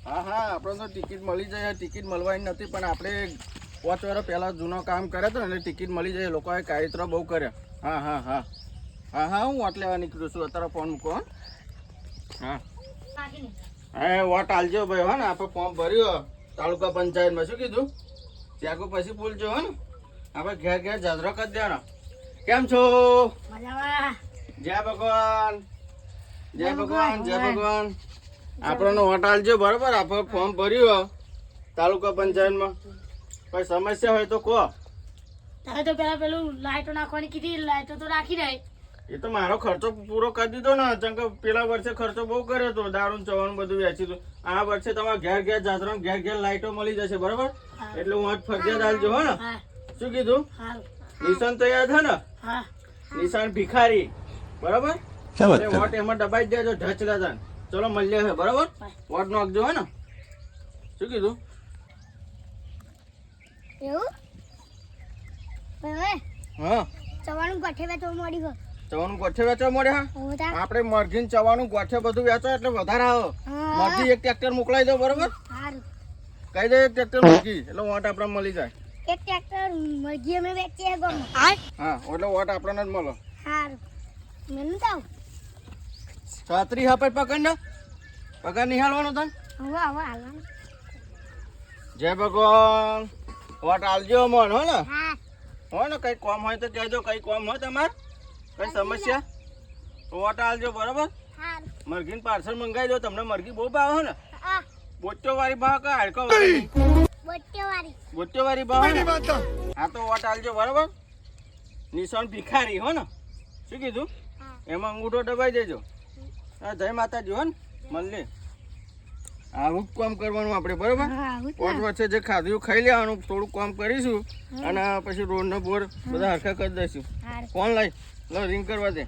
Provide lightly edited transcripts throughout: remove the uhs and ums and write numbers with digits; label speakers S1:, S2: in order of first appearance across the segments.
S1: હા હા, આપણે તો ટિકિટ મળી જાય. ટિકિટ મળવાની નથી, પણ આપણે 5 વર્ષ પહેલા જૂનો કામ કર્યો હતો એટલે ટિકિટ મળી જાય. લોકોએ કાયત્ર બહુ કર્યા. હા હા હા હા હા, હું વોટ લેવા નીકળું છું. અત્યારે ફોન મૂકો. હા હા, વોટ આલજો ભાઈ. હો ને, આપણે ફોર્મ ભર્યું તાલુકા પંચાયતમાં. શું કીધું? ત્યાગો પછી બોલજો. હો ને, આપણે ઘેર ઘેર જાજરો કરી દેવાનો. કેમ છો? જય ભગવાન, જય ભગવાન, જય ભગવાન. આપણને વોટ આલજો. બરોબર, આપણે ફોર્મ ભર્યું તાલુકા પંચાયતમાં. કોઈ સમસ્યા હોય તો કહો.
S2: તારે તો પેલા પેલું લાઈટો નાખવાની કીધી, લાઈટો તો રાખી રહી.
S1: એ તો મારો ખર્ચો પૂરો કરી દીધો ને. કેમ કે પેલા વર્ષે ખર્ચો બહુ કર્યો હતો, દારૂ ચવાનું બધું વેચી હતું. આ વર્ષે તમારે ઘેર ઘેર જાજરો, ઘેર ઘેર લાઈટો મળી જશે. બરોબર, એટલે હું ફરજિયાત આલજો. હો ને, શું કીધું? નિશાન તો યાદ હે ને? નિશાન ભિખારી. બરોબર, વોટ એમાં દબાઈ દેજો. ઢચ દાદા, ચલો મળીએ. છે બરોબર, વોટ નાખજો. હે ને, શું કીધું?
S2: એવું
S1: હા,
S2: ચવાનું ગોઠે વેચવા મળી ગયો.
S1: ચવાનું ગોઠે વેચવા મળે. હા, આપણે મરઘીને ચવાનું ગોઠે બધું વેચો એટલે વધારે આવે. મરઘી એક ટ્રેક્ટર મોકલાઈ દો. બરોબર, કહી દે એક ટ્રેક્ટર મરઘી, એટલે વોટ આપણે મળી જાય.
S2: એક ટ્રેક્ટર મરઘી અમે વેચીએ ગામમાં.
S1: હા, એટલે વોટ આપણને જ મળે.
S2: સારું, મેનું તાવ
S1: છત્રી હા, પકડ ને. પગાર નિહાળવાનો તને.
S2: હવે હાલવાનું.
S1: જય ભગવાન. વોટ આલજો મન. હો ને,
S2: હા
S1: હો ને, કઈ કોમ હોય તો કહેજો. કઈ કોમ હોય તમારે, કઈ સમસ્યા તો વોટ આલજો. બરોબર,
S2: સારું.
S1: મરઘીને પાર્સલ મંગાવી દો. તમને મરઘી બહુ ભાવે ને?
S2: આ
S1: બોચો વાળી ભાવ કે હાડકો વાળી?
S2: બોટેવાળી.
S1: બોચો વાળી ભાવ ને? હા, તો વોટ આલજો. બરોબર, નિશાન ભિખારી. હો ને, શું કીધું? એમાં અંગૂઠો દબાઈ દેજો. હા, જય માતાજી. હો ને, મળીએ. આવું જ કામ કરવાનું આપણે. બરોબર, 5 વર્ષે જે ખાધું ખાઈ લેવાનું. થોડું કામ કરીશું અને પછી રોડ નો બોર બધા હરખા કરી દઈશું. ફોન લઈ લો, રિંગ કરવા દે.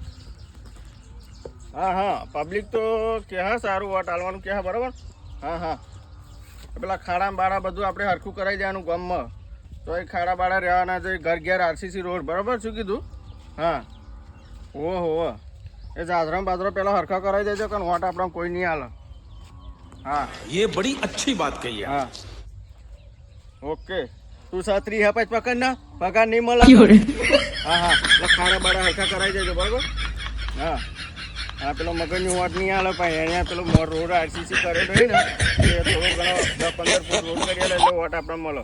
S1: હા હા, પબ્લિક તો કે હા સારું વોટ આલવાનું કે હા. બરોબર, હા હા, પેલા ખાડા બાડા બધું આપણે હરખું કરાવી દેવાનું ગામમાં. તો એ ખાડા બાડા રહેવાના છે. ઘર ઘેર આરસીસી રોડ. બરાબર, શું કીધું? હા, હો એ જાજરા બાજરા પેલા હરખા કરાવી દેજો કે વોટ આપણે કોઈ નહીં હાલે. હા,
S3: ये बड़ी अच्छी बात कही है.
S1: હા, ઓકે. તું છત્રી હા, પછી પકડ ના. પગાર નહીં મળે. હા હા, એટલે ખાડા બાડા હરખા કરાવી દેજો. બરાબર, હા હા, પેલો મગજની વોટ નહીં હાલે ભાઈ. અહીંયા પેલો રોડ આરસીસી કરેલો હોય ને, એ થોડો ઘણો 10-15 ફૂટ રોડ કરી એટલે વોટ આપણે મળે.